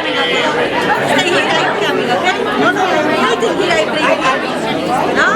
Stay here like coming, okay? No, waiting here I bring you. No?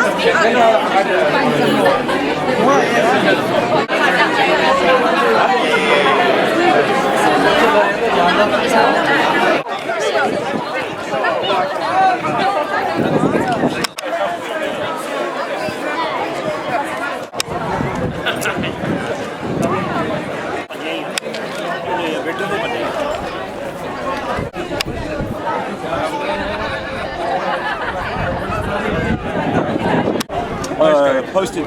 Post it.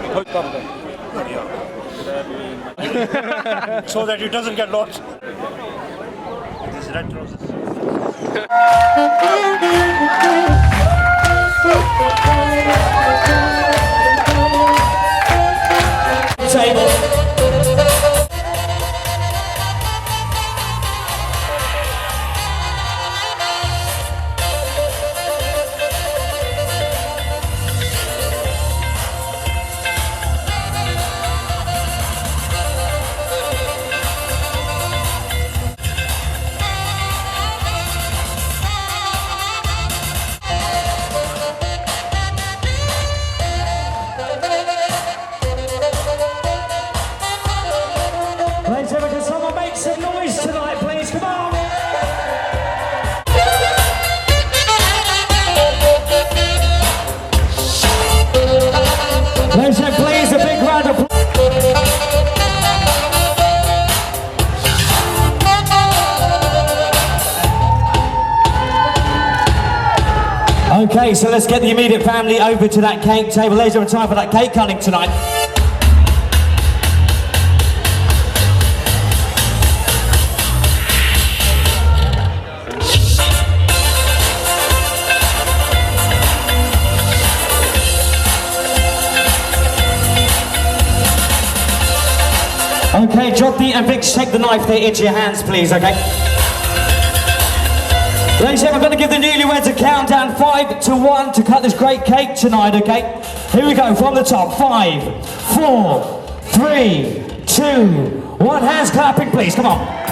So that it doesn't get lost. This red roses. Table. Ladies and gentlemen, can someone make some noise tonight, please? Come on! Ladies and gentlemen, please, a big round of applause. Okay, so let's get the immediate family over to that cake table. Ladies and gentlemen, time for that cake cutting tonight. Okay, Jottie and Vix, take the knife there into your hands, please, okay? Ladies and gentlemen, I'm going to give the newlyweds a countdown, 5 to 1, to cut this great cake tonight, okay? Here we go, from the top, 5, 4, 3, 2, 1, hands clapping, please, come on.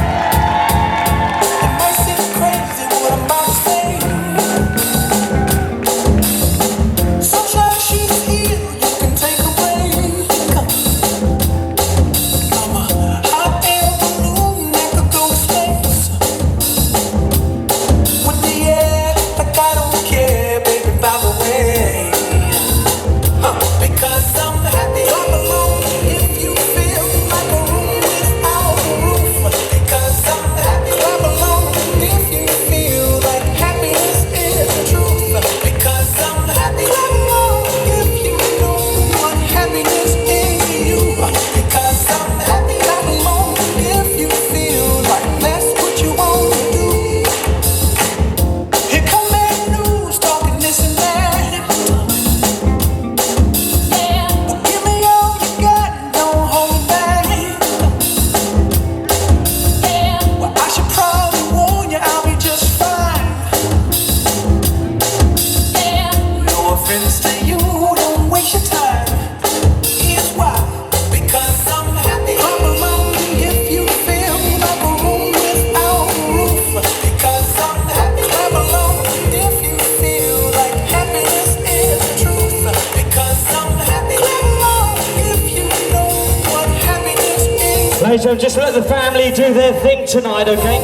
So just let the family do their thing tonight, okay?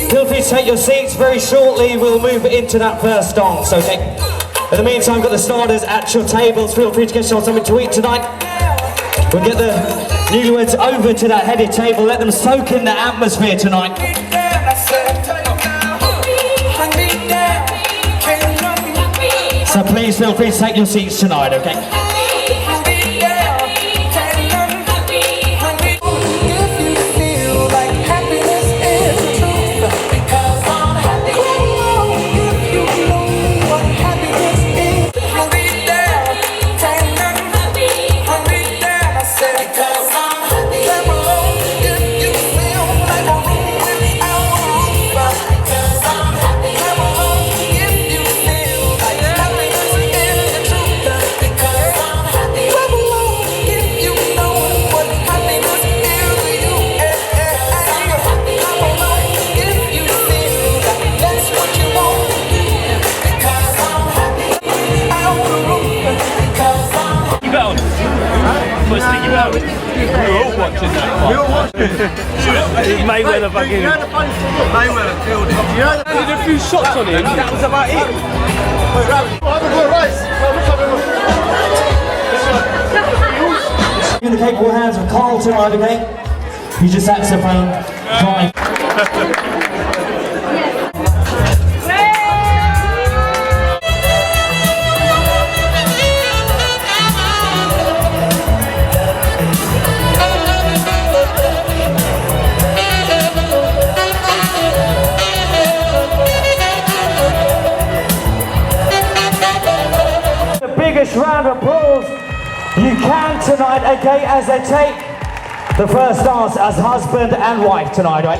Feel free to take your seats. Very shortly we'll move into that first dance, okay? In the meantime, we've got the starters at your tables. Feel free to get yourself something to eat tonight. We'll get the newlyweds over to that headed table. Let them soak in the atmosphere tonight. So please feel free to take your seats tonight, okay? Mayweather fucking. You know the funny thing is, Mayweather killed him. You know the Did a few shots on him, that was about it. Wait, Ravi, have a good race. In the capable hands of Carl tonight, okay? He's your saxophone. Fine. The biggest round of applause you can tonight, okay, as they take the first dance as husband and wife tonight, right?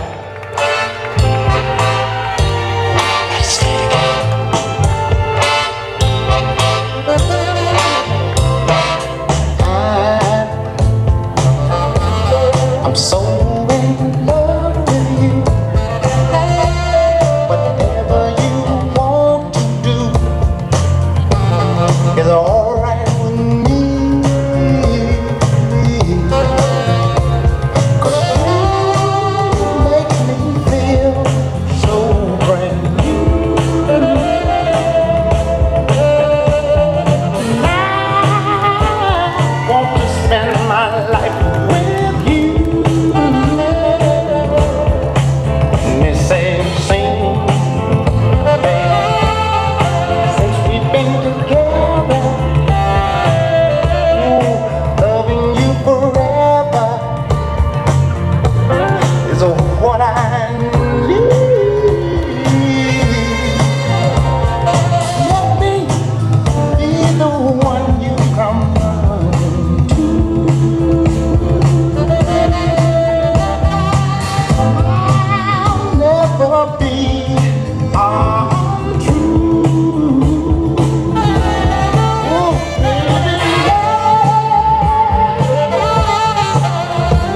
I'm so in love with you. Whatever you want to do is alright with me. 'Cause you make me feel so brand new. I want to spend my life with you. Me say, sing, baby, since we've been together, loving you forever is what I need. Let me be the one you come running to. I'll never be untrue. Oh, baby,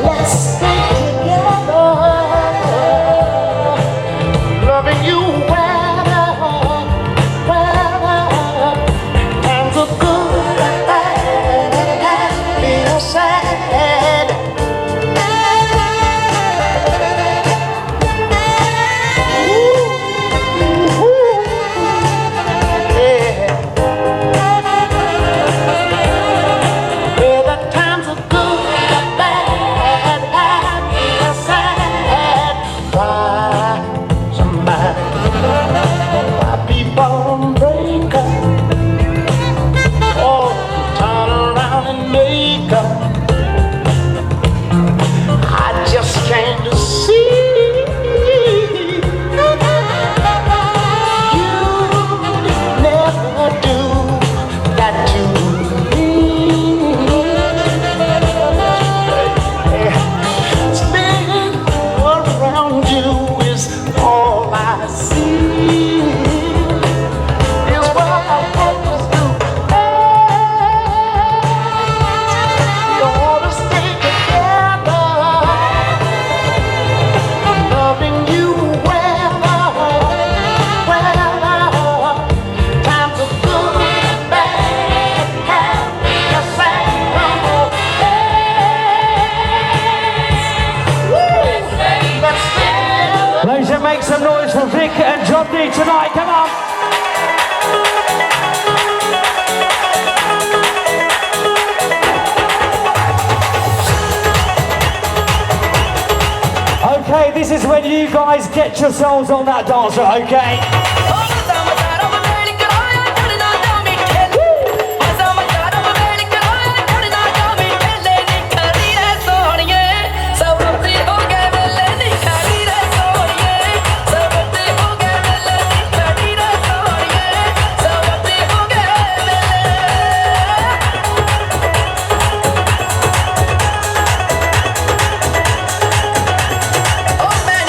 let's stay together, loving you weather, times are good, happy or sad. I just can't see you never do that to me. Spinning around you is all I see. Is what I always do. We ought to stay together, loving you weather, times are good and bad, happy or sad. Let's stay together. Ladies, and make some noise for Vic and Jottie tonight, come on! Okay, this is when you guys get yourselves on that dancer, okay? Oh man,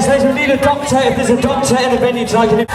Yes, ladies, we need a doctor. If there's a doctor in the venue tonight, can you...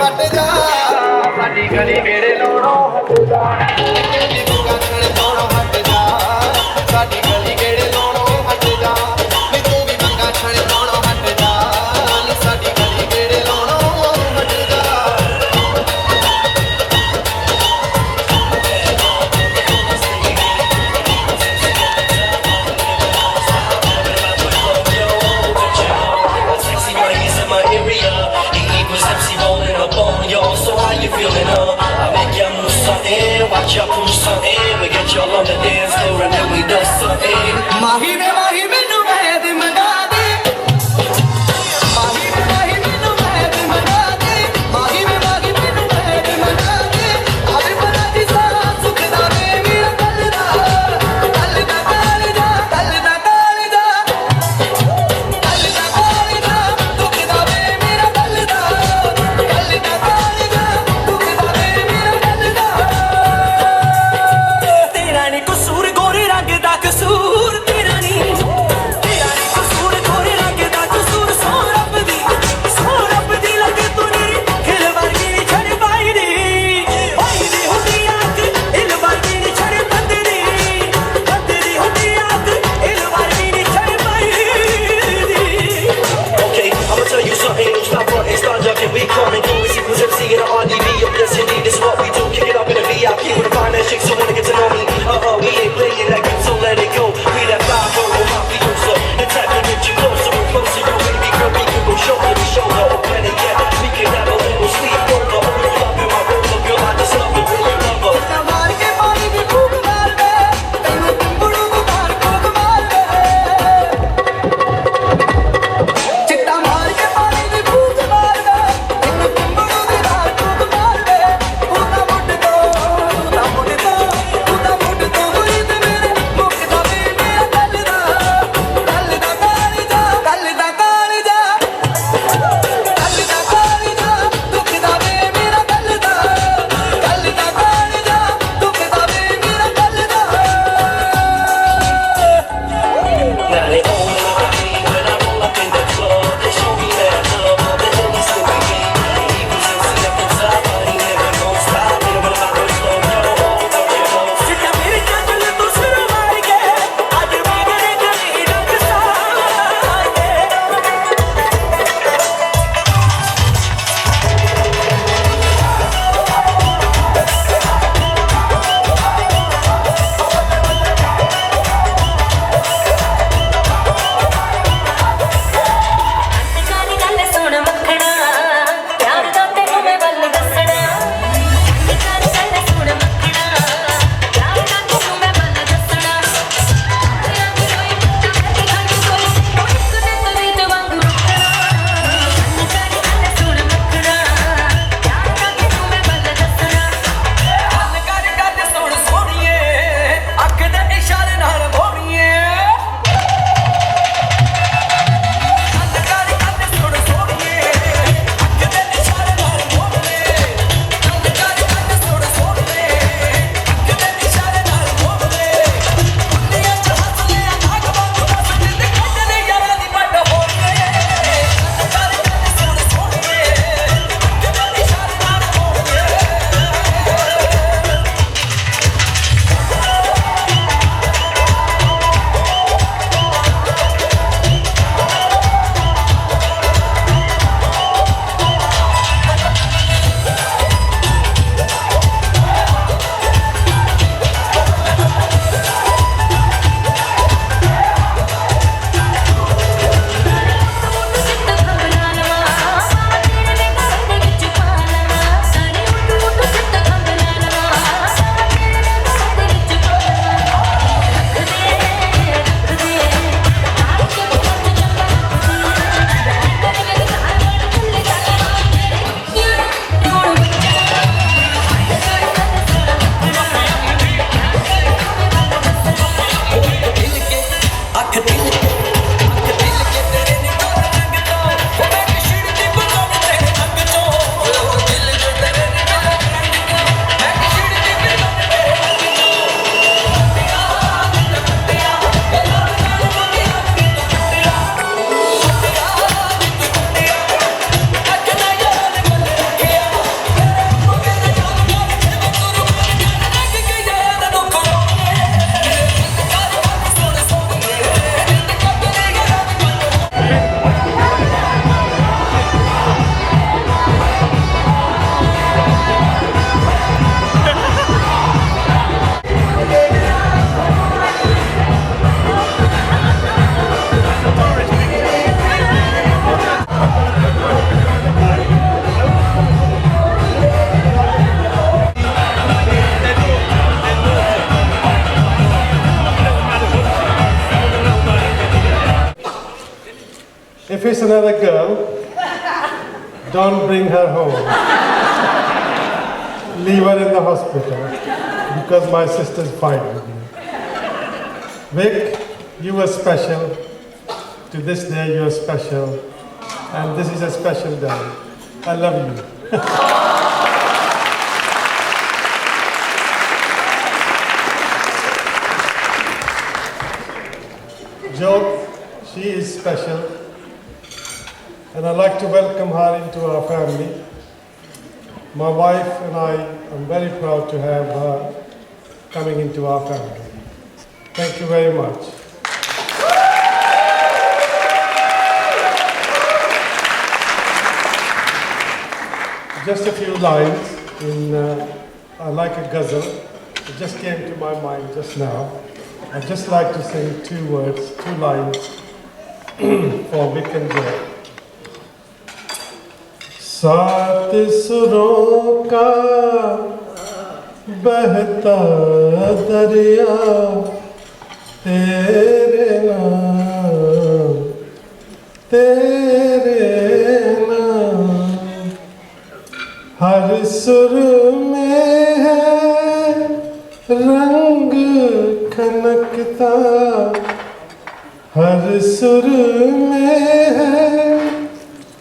ਹਟ ਜਾ ਸਾਡੀ ਗਲੀ ਗੇੜੇ ਲਾਉਣੋਂ ਹਟ ਜਾ ਨੀ ਤੂੰ ਮੰਗਣ ਛਣੋਂ ਹਟ ਜਾ ਸਾਡੀ ਗਲੀ ਗੇੜੇ ਲਾਉਣੋਂ ਹਟ ਜਾ ਨੀ ਤੂੰ ਵੀ ਮੰਗਣ ਛਣੋਂ ਹਟ ਜਾ ਨੀ ਸਾਡੀ ਗਲੀ ਗੇੜੇ ਲਾਉਣੋਂ ਹਟ ਜਾ So how you feeling, I make y'all move something, watch y'all push something. We get y'all on the dance floor and then we do something. ਮਾਹੀ ਮੈਨੂੰ ਵੈਦ ਮੰਗਾ ਦੇ ਮਾਹੀ ਮੈਨੂੰ ਵੈਦ ਮੰਗਾ ਦੇ ਮਾਹੀ ਮੈਨੂੰ ਵੈਦ ਮੰਗਾ ਦੇ ਆਵੇ ਬੜਾ ਦੀ ਸਾਰਾ ਸੁੱਖ ਦਾ ਵੇ ਮੇਰਾ ਕੱਲ ਦਾ ਕੱਲ ਦਾ ਕੱਲ ਦਾ ਕੱਲ ਦਾ ਕੱਲ ਦਾ ਕੱਲ ਦਾ ਕੱਲ ਦਾ ਦੁੱਖ ਦਾ ਵੇ ਮੇਰਾ ਕੱਲ ਦਾ ਕੱਲ ਦਾ ਕੱਲ ਦਾ ਦੁੱਖ ਦਾ ਵੇ ਮੇਰਾ ਕੱਲ ਦਾ ਤੇਰਾ ਨੀ ਕਸੂਰ ਗੋਰੇ ਰੰਗ ਦਾ ਕਸੂਰ ਤੇਰਾ ਨੀ kiss another girl, don't bring her home. Leave her in the hospital because my sister's fine with me. Vic, you are special. To this day, you are special. And this is a special day. I love you. Jo, she is special. And I'd like to welcome her into our family. My wife and I am very proud to have her coming into our family. Thank you very much. Just a few lines in I Like a Ghazal. It just came to my mind just now. I'd just like to sing two words, two lines for Vic and Jo. सात सुरों का बहता दरिया तेरे नाम हर सुर में है रंग खनकता हर सुर में है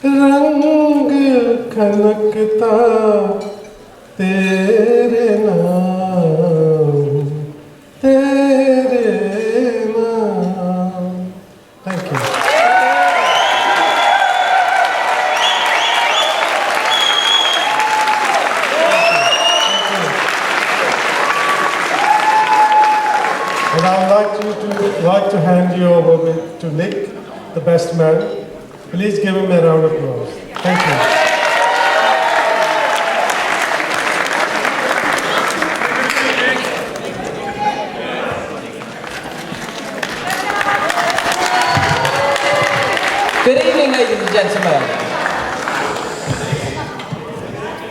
रंग खनकता तेरे नाम Thank you. And I'd like to hand you over to Nick, the best man. Please give him a round of applause. Thank you. Good evening, ladies and gentlemen.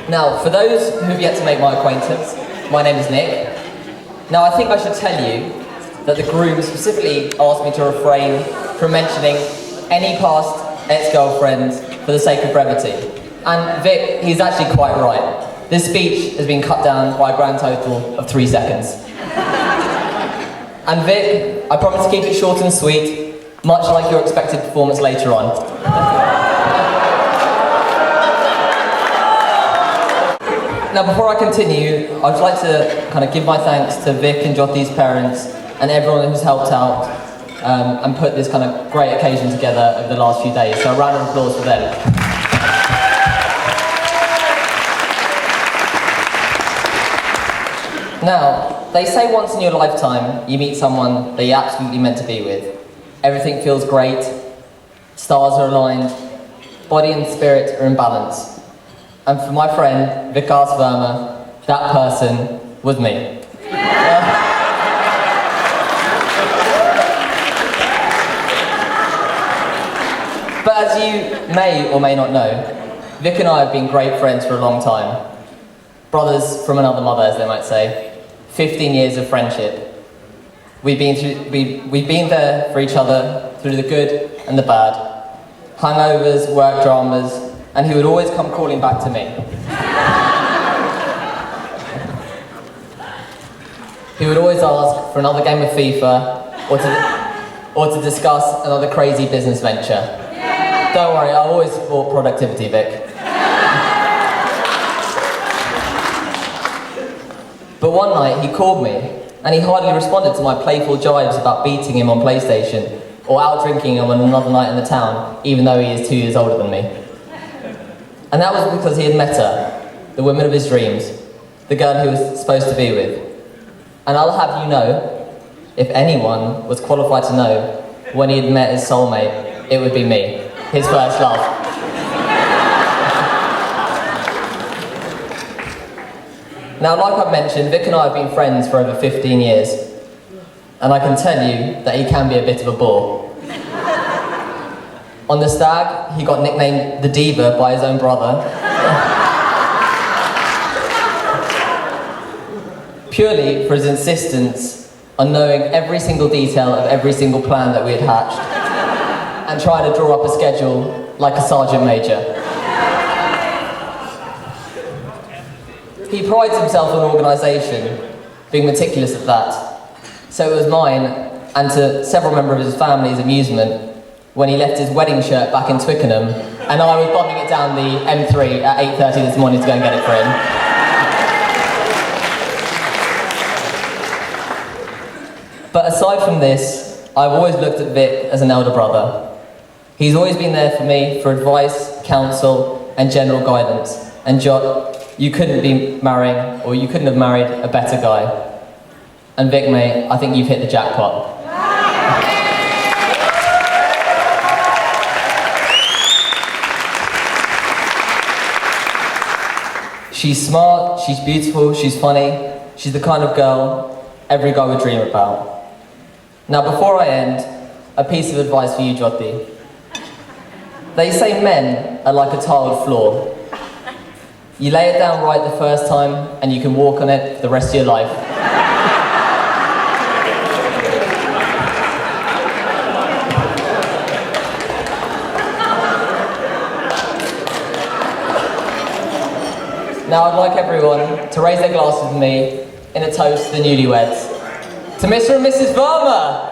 Now, for those who've yet to make my acquaintance, my name is Nick. Now, I think I should tell you that the groom specifically asked me to refrain from mentioning any past ex-girlfriends for the sake of brevity. And Vic, he's actually quite right. This speech has been cut down by a grand total of 3 seconds. And Vic, I promise to keep it short and sweet, much like your expected performance later on. Now, before I continue, I'd like to kind of give my thanks to Vic and Jottie's parents and everyone who's helped out and put this kind of great occasion together over the last few days. So a round of applause for them. Now, they say once in your lifetime you meet someone that you're absolutely meant to be with. Everything feels great, stars are aligned, body and spirit are in balance. And for my friend, Vikas Verma, that person was me. But as you may or may not know, Vic and I have been great friends for a long time. Brothers from another mother, as they might say. 15 years of friendship. We've been there for each other through the good and the bad. Hangovers, work dramas, and he would always come crawling back to me. He would always ask for another game of FIFA or to discuss another crazy business venture. Don't worry, I always support productivity, Vic. But one night he called me and he hardly responded to my playful jibes about beating him on PlayStation or out drinking him on another night in the town, even though he is 2 years older than me. And that was because he had met her, the woman of his dreams, the girl he was supposed to be with. And I'll have you know, if anyone was qualified to know when he had met his soulmate, it would be me, his first love. Now, like I've mentioned, Vic and I have been friends for over 15 years. And I can tell you that he can be a bit of a bore. On the stag, he got nicknamed the Diva by his own brother. Purely for his insistence on knowing every single detail of every single plan that we had hatched. and try to draw up a schedule like a sergeant major. He prides himself on organisation, being meticulous at that. So it was mine, and to several members of his family's amusement, when he left his wedding shirt back in Twickenham, and I was bombing it down the M3 at 8:30 this morning to go and get it for him. But aside from this, I've always looked at Vic as an elder brother. He's always been there for me for advice, counsel, and general guidance. And Jot, you couldn't be marrying, or you couldn't have married a better guy. And Vic, mate, I think you've hit the jackpot. She's smart, she's beautiful, she's funny. She's the kind of girl every guy would dream about. Now, before I end, a piece of advice for you, Jottie. They say men are like a tiled floor. You lay it down right the first time, and you can walk on it for the rest of your life. Now I'd like everyone to raise their glasses with me in a toast to the newlyweds. To Mr. and Mrs. Verma!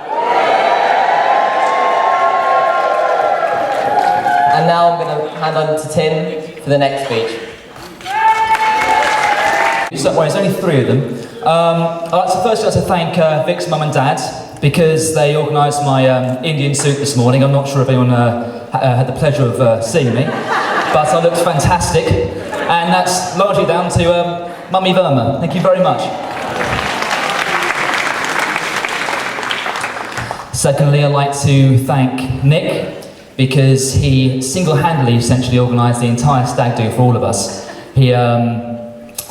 And now I'm going to hand over to Tim for the next speech. Well, there's only three of them. First, I'd like to thank Vic's mum and dad because they organised my Indian suit this morning. I'm not sure if anyone had the pleasure of seeing me, but I looked fantastic, and that's largely down to Mummy Verma. Thank you very much. Secondly, I'd like to thank Nick because he single-handedly essentially organised the entire stag do for all of us. He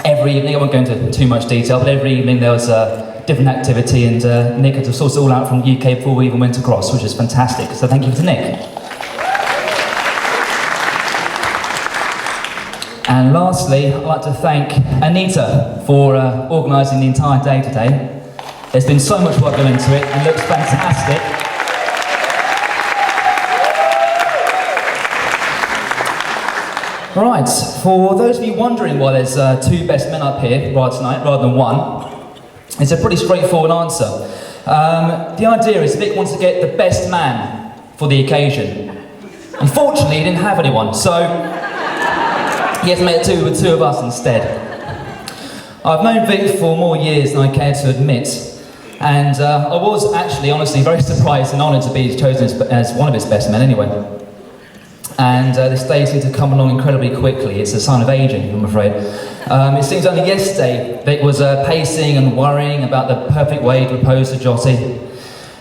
every evening, I won't go into too much detail, but every evening there was a different activity, and Nick had to sort it all out from the UK before we even went across, which is fantastic. So thank you to Nick. And lastly, I'd like to thank Anita for organising the entire day today. There's been so much work going into it, and it looks fantastic. Right, for those of you wondering why there's two best men up here right tonight rather than one, it's a pretty straightforward answer. The idea is Vic wants to get the best man for the occasion. Unfortunately, he didn't have anyone, so he has to make it with two of us instead. I've known Vic for more years than I care to admit, and I was actually, honestly, very surprised and honoured to be chosen as one of his best men anyway. And this day seemed to come along incredibly quickly. It's a sign of ageing, I'm afraid. It seems only yesterday Vic was pacing and worrying about the perfect way to propose to Jottie.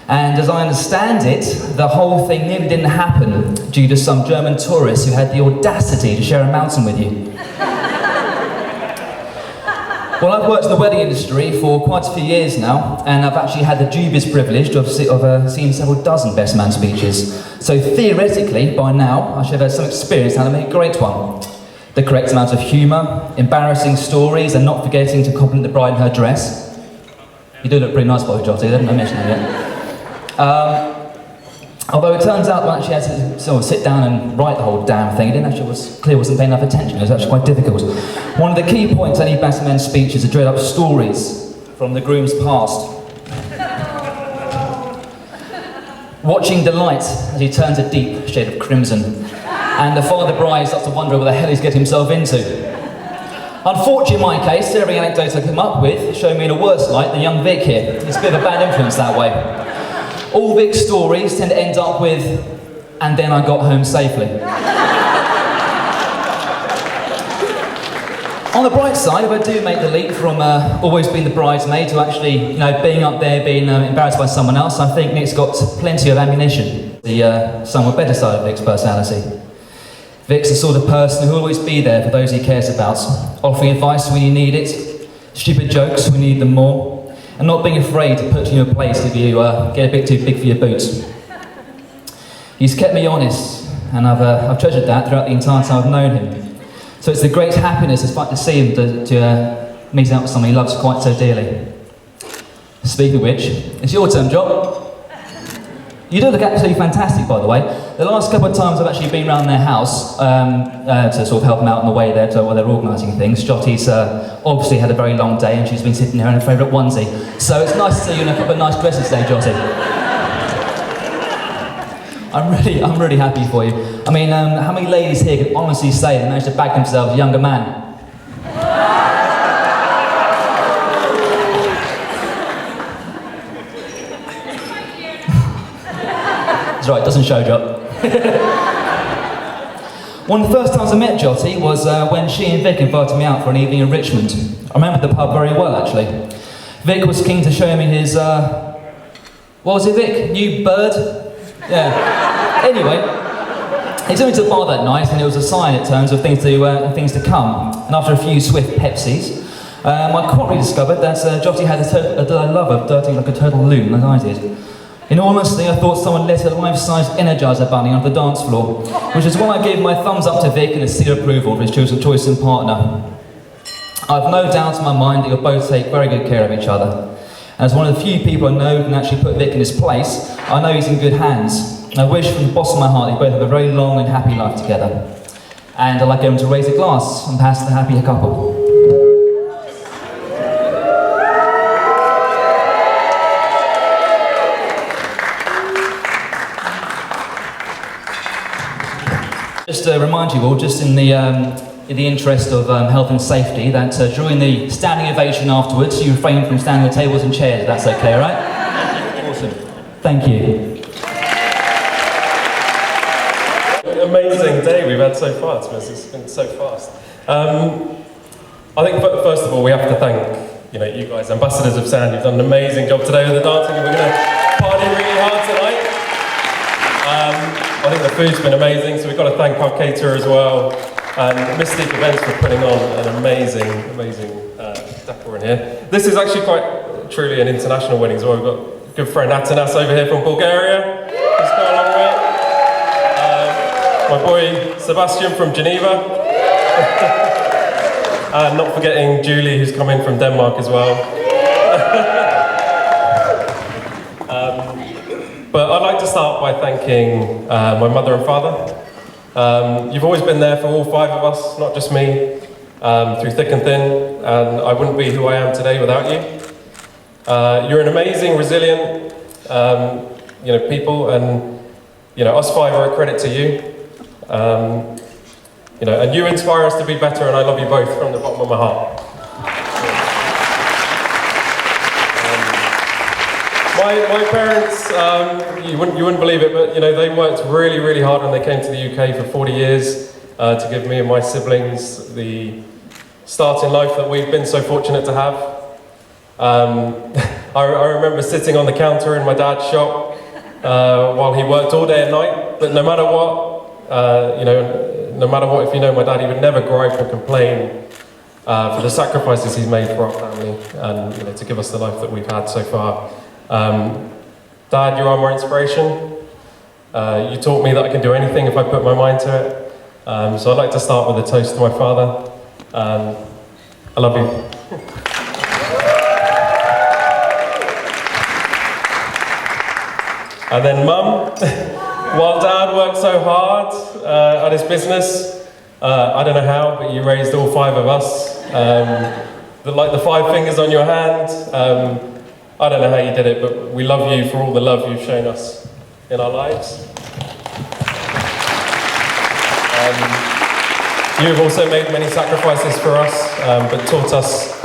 And as I understand it, the whole thing nearly didn't happen due to some German tourists who had the audacity to share a mountain with you. Well, I've worked in the wedding industry for quite a few years now, and I've actually had the dubious privilege of seeing several dozen best man speeches. So theoretically, by now, I should have had some experience how to make a great one. The correct amount of humour, embarrassing stories, and not forgetting to compliment the bride in her dress. You do look pretty nice, by Jottie, didn't I mention that yet? Although it turns out I actually had to sort of sit down and write the whole damn thing. It didn't actually wasn't paying enough attention. It was actually quite difficult. One of the key points in any best man's speech is to dread up stories from the groom's past. Watching delight as he turns a deep shade of crimson, and the father bride starts to wonder what the hell he's getting himself into. Unfortunately, in my case, every anecdote I come up with showed me in a worse light than young Vic here. It's a bit of a bad influence that way. All Vic's stories tend to end up with, and then I got home safely. On the bright side, if I do make the leap from always being the bridesmaid to actually, being up there, being embarrassed by someone else, I think Nick's got plenty of ammunition. The somewhat better side of Vic's personality. Vic's the sort of person who'll always be there for those he cares about, offering advice when you need it, stupid jokes when you need them more, and not being afraid to put you in a place if you get a bit too big for your boots. He's kept me honest, and I've treasured that throughout the entire time I've known him. So it's a great happiness to see him to meet out with someone he loves quite so dearly. Speaking of which, it's your turn, Job. You do look absolutely fantastic, by the way. The last couple of times I've actually been around their house to sort of help them out on the way there while they're organising things. Jottie's obviously had a very long day and she's been sitting there in her favourite onesie. So it's nice to see you in a couple of nice dresses today, Jottie. I'm really happy for you. I mean, how many ladies here can honestly say they managed to bag themselves a younger man? Right, doesn't show Jot. One of the first times I met Jottie was when she and Vic invited me out for an evening in Richmond. I remember the pub very well, actually. Vic was keen to show me his, what was it, Vic? New bird? Yeah. Anyway, he took me to the bar that night and it was a sign, it turns, of things to come. And after a few swift Pepsis, I quickly discovered that Jottie had a love of dirtying like a turtle loon, as I did. In all honesty, I thought someone let a life-size Energizer bunny on the dance floor, which is why I gave my thumbs up to Vic and a seal of approval for his chosen partner. I've no doubt in my mind that you'll both take very good care of each other. And as one of the few people I know who can actually put Vic in his place, I know he's in good hands. And I wish from the bottom of my heart that you both have a very long and happy life together. And I'd like everyone to raise a glass and pass the happy couple. Just to remind you all, just in the interest of health and safety, that during the standing ovation afterwards, you refrain from standing on tables and chairs. That's okay, right? Awesome. Thank you. Amazing day we've had so far. It's been so fast. I think first of all we have to thank you guys, ambassadors of sound. You've done an amazing job today with the dancing, and we're going to party really hard tonight. I think the food's been amazing, so we've got to thank our caterer as well, and Mystic Events for putting on an amazing decor in here. This is actually quite truly an international wedding as well. We've got a good friend Atanas over here from Bulgaria. He's got a long way. My boy Sebastian from Geneva. And not forgetting Julie, who's come in from Denmark as well. But I'd like to start by thanking my mother and father. You've always been there for all 5 of us, not just me, through thick and thin, and I wouldn't be who I am today without you. You're an amazing, resilient, people, and us 5 are a credit to you. And you inspire us to be better, and I love you both from the bottom of my heart. My parents, you wouldn't believe it, but they worked really, really hard when they came to the UK for 40 years to give me and my siblings the start in life that we've been so fortunate to have. I remember sitting on the counter in my dad's shop while he worked all day and night, but no matter what, if my dad, he would never gripe or complain for the sacrifices he's made for our family and to give us the life that we've had so far. Dad, you are my inspiration. You taught me that I can do anything if I put my mind to it. So I'd like to start with a toast to my father. I love you. And then Mum, while Dad worked so hard at his business, I don't know how, but you raised all 5 of us. Like the 5 fingers on your hand. I don't know how you did it, but we love you for all the love you've shown us in our lives. You've also made many sacrifices for us, but taught us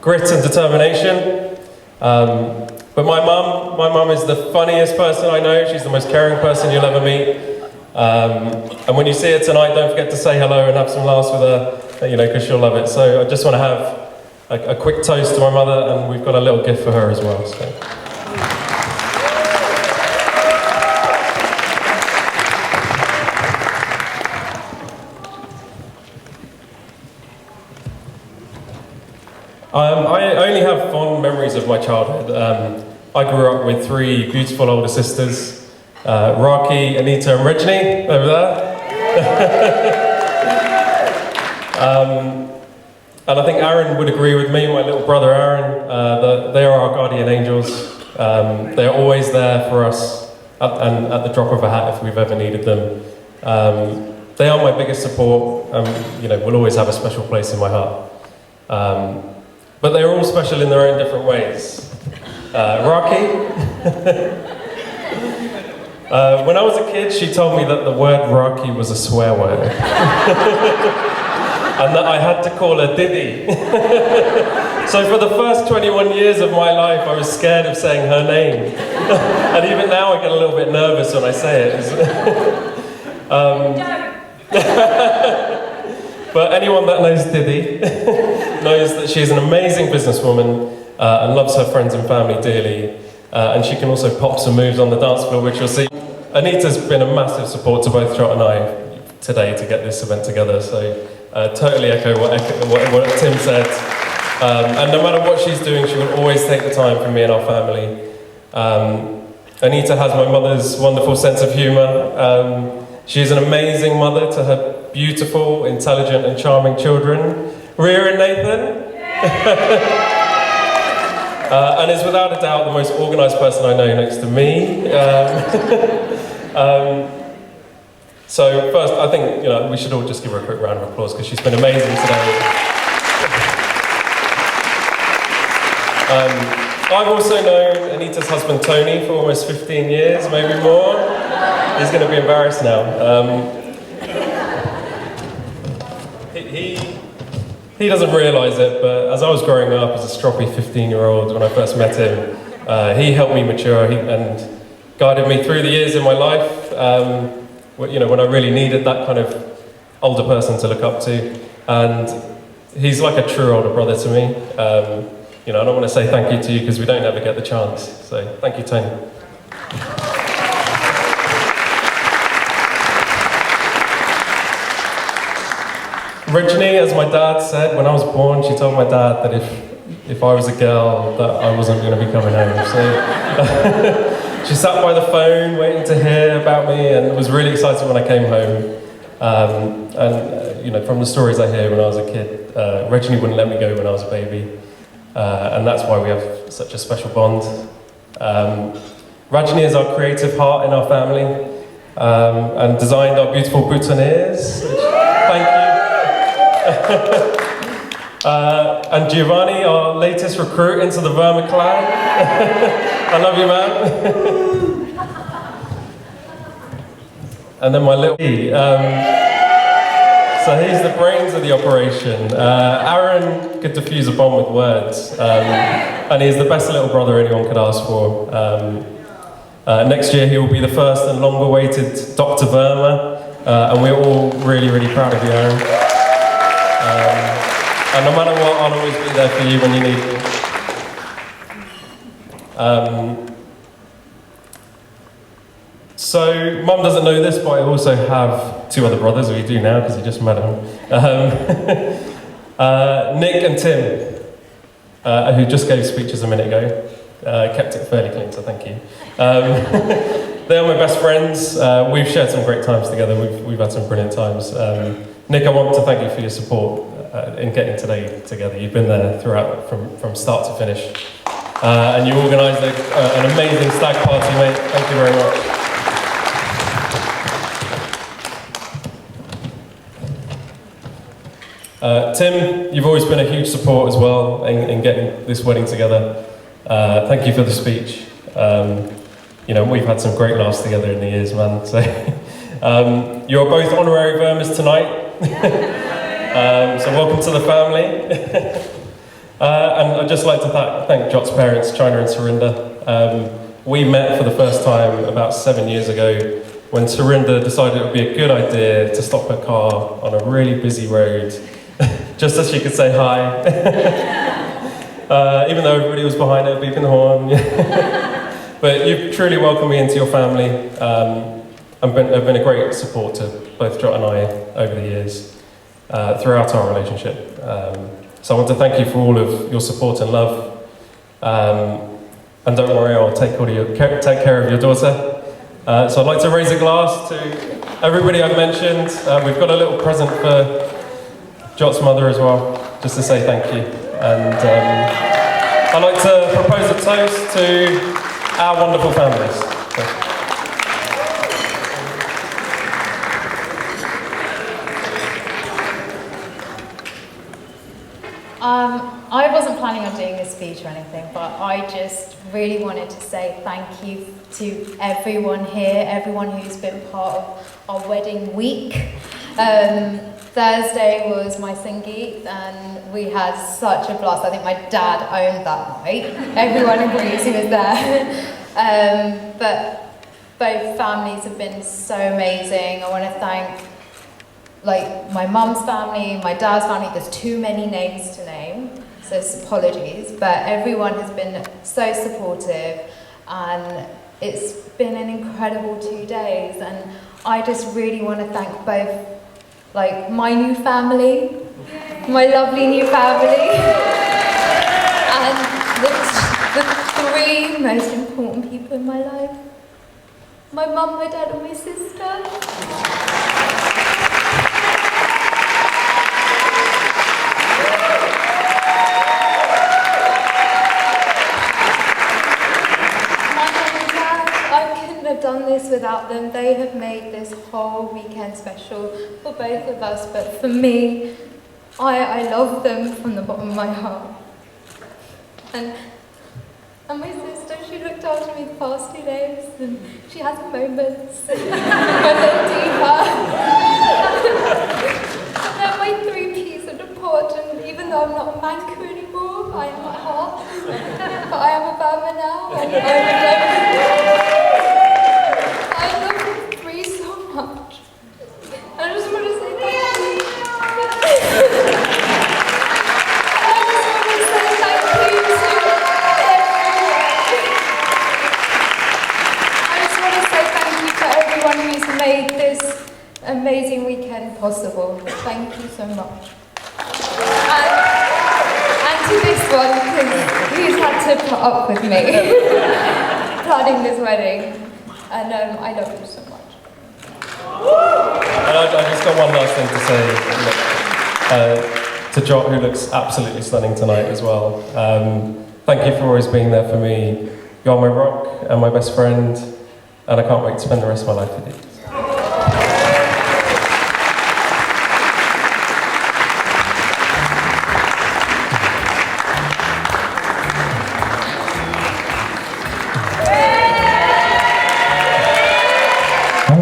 grit and determination. But my mum is the funniest person I know. She's the most caring person you'll ever meet. And when you see her tonight, don't forget to say hello and have some laughs with her, because she'll love it. So I just want to have a quick toast to my mother, and we've got a little gift for her as well. So. I only have fond memories of my childhood. I grew up with 3 beautiful older sisters, Raki, Anita and Rajni, over there. And I think Aaron would agree with me, my little brother Aaron, that they are our guardian angels. They are always there for us, and at the drop of a hat if we've ever needed them. They are my biggest support, and will always have a special place in my heart. But they're all special in their own different ways. Rocky. When I was a kid, she told me that the word Rocky was a swear word. And that I had to call her Diddy. So for the first 21 years of my life, I was scared of saying her name. And even now I get a little bit nervous when I say it. But anyone that knows Diddy knows that she's an amazing businesswoman and loves her friends and family dearly. And she can also pop some moves on the dance floor, which you'll see. Anita's been a massive support to both Jot and I today to get this event together. So totally echo what Tim said. And no matter what she's doing, she will always take the time for me and our family. Anita has my mother's wonderful sense of humour. She is an amazing mother to her beautiful, intelligent and charming children, Rhea and Nathan. And is without a doubt the most organised person I know next to me. So first, I think we should all just give her a quick round of applause because she's been amazing today. I've also known Anita's husband Tony for almost 15 years, maybe more. He's going to be embarrassed now. He doesn't realise it, but as I was growing up as a stroppy 15-year-old when I first met him, he helped me mature and guided me through the years in my life. When I really needed that kind of older person to look up to, and he's like a true older brother to me. I don't want to say thank you to you because we don't ever get the chance. So thank you, Tony. Originally, as my dad said, when I was born, she told my dad that if I was a girl, that I wasn't going to be coming home. So she sat by the phone waiting to hear about me and was really excited when I came home. From the stories I hear when I was a kid, Reggie wouldn't let me go when I was a baby. And that's why we have such a special bond. Rajni is our creative heart in our family and designed our beautiful boutonnieres. Thank you. And Giovanni, our latest recruit into the Verma clan. I love you, man. And then my little so he's the brains of the operation. Aaron could defuse a bomb with words, and he's the best little brother anyone could ask for. Next year he will be the first and long-awaited Dr. Verma, and we're all really, really proud of you, Aaron. And no matter what, I'll always be there for you when you need me. So, Mum doesn't know this, but I also have two other brothers, or you do now, because you just met them. Nick and Tim, who just gave speeches a minute ago. Kept it fairly clean, so thank you. They are my best friends. We've shared some great times together. We've had some brilliant times. Nick, I want to thank you for your support in getting today together. You've been there throughout, from start to finish. And you organised an amazing stag party, mate. Thank you very much. Tim, you've always been a huge support as well in getting this wedding together. Thank you for the speech. We've had some great laughs together in the years, man. So, you're both honorary Vermas tonight. So welcome to the family. And I'd just like to thank Jot's parents, China and Surinder. We met for the first time about 7 years ago when Surinder decided it would be a good idea to stop her car on a really busy road just so she could say hi. Even though everybody was behind her beeping the horn. But you've truly welcomed me into your family. I've been a great support to both Jot and I over the years throughout our relationship. So I want to thank you for all of your support and love. And don't worry, I'll take care of your daughter. So I'd like to raise a glass to everybody I've mentioned. We've got a little present for Jot's mother as well, just to say thank you. And I'd like to propose a toast to our wonderful families. I wasn't planning on doing this speech or anything, but I just really wanted to say thank you to everyone here, everyone who's been part of our wedding week. Thursday was my Sangeet and we had such a blast. I think my dad owned that night. Everyone agrees he was there. But both families have been so amazing. I want to thank my mum's family, my dad's family. There's too many names to name, so apologies. But everyone has been so supportive and it's been an incredible 2 days. And I just really want to thank both my new family, my lovely new family, and the three most important people in my life. My mum, my dad and my sister. Have done this without them. They have made this whole weekend special for both of us, but for me, I love them from the bottom of my heart. And my sister, she looked after me the past 2 days, and she has moments when they're deeper. And they're my three peas in the pod, and even though I'm not a manker anymore, I am at heart. But I am a Burma now, and I love you three so much. I just want to say thank you. I just want to say thank you to everyone. I just want to say thank you to everyone who's made this amazing weekend possible. Thank you so much. And to this one, because he's had to put up with me planning this wedding. And I love you so much. And I just got one last thing to say to Jot, who looks absolutely stunning tonight as well. Thank you for always being there for me. You're my rock and my best friend, and I can't wait to spend the rest of my life with you.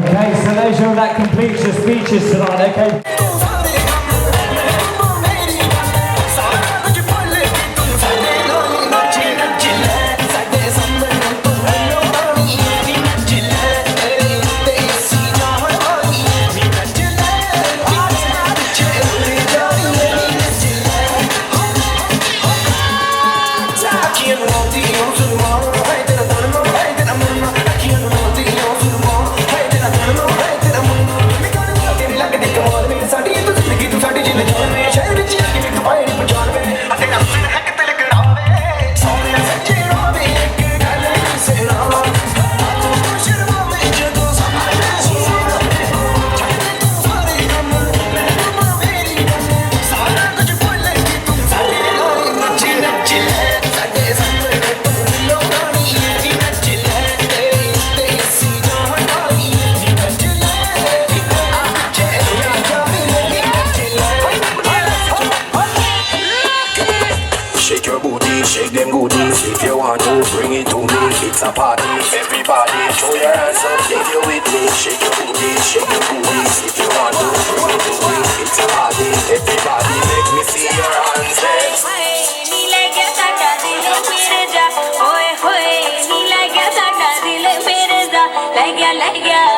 Okay, so that completes your speeches tonight, okay? Bring it to me, it's a party. Everybody, throw your hands up if you're with me. Shake your booty, if you want to. Bring it to me, it's a party. Everybody, make me see your hands dance. Like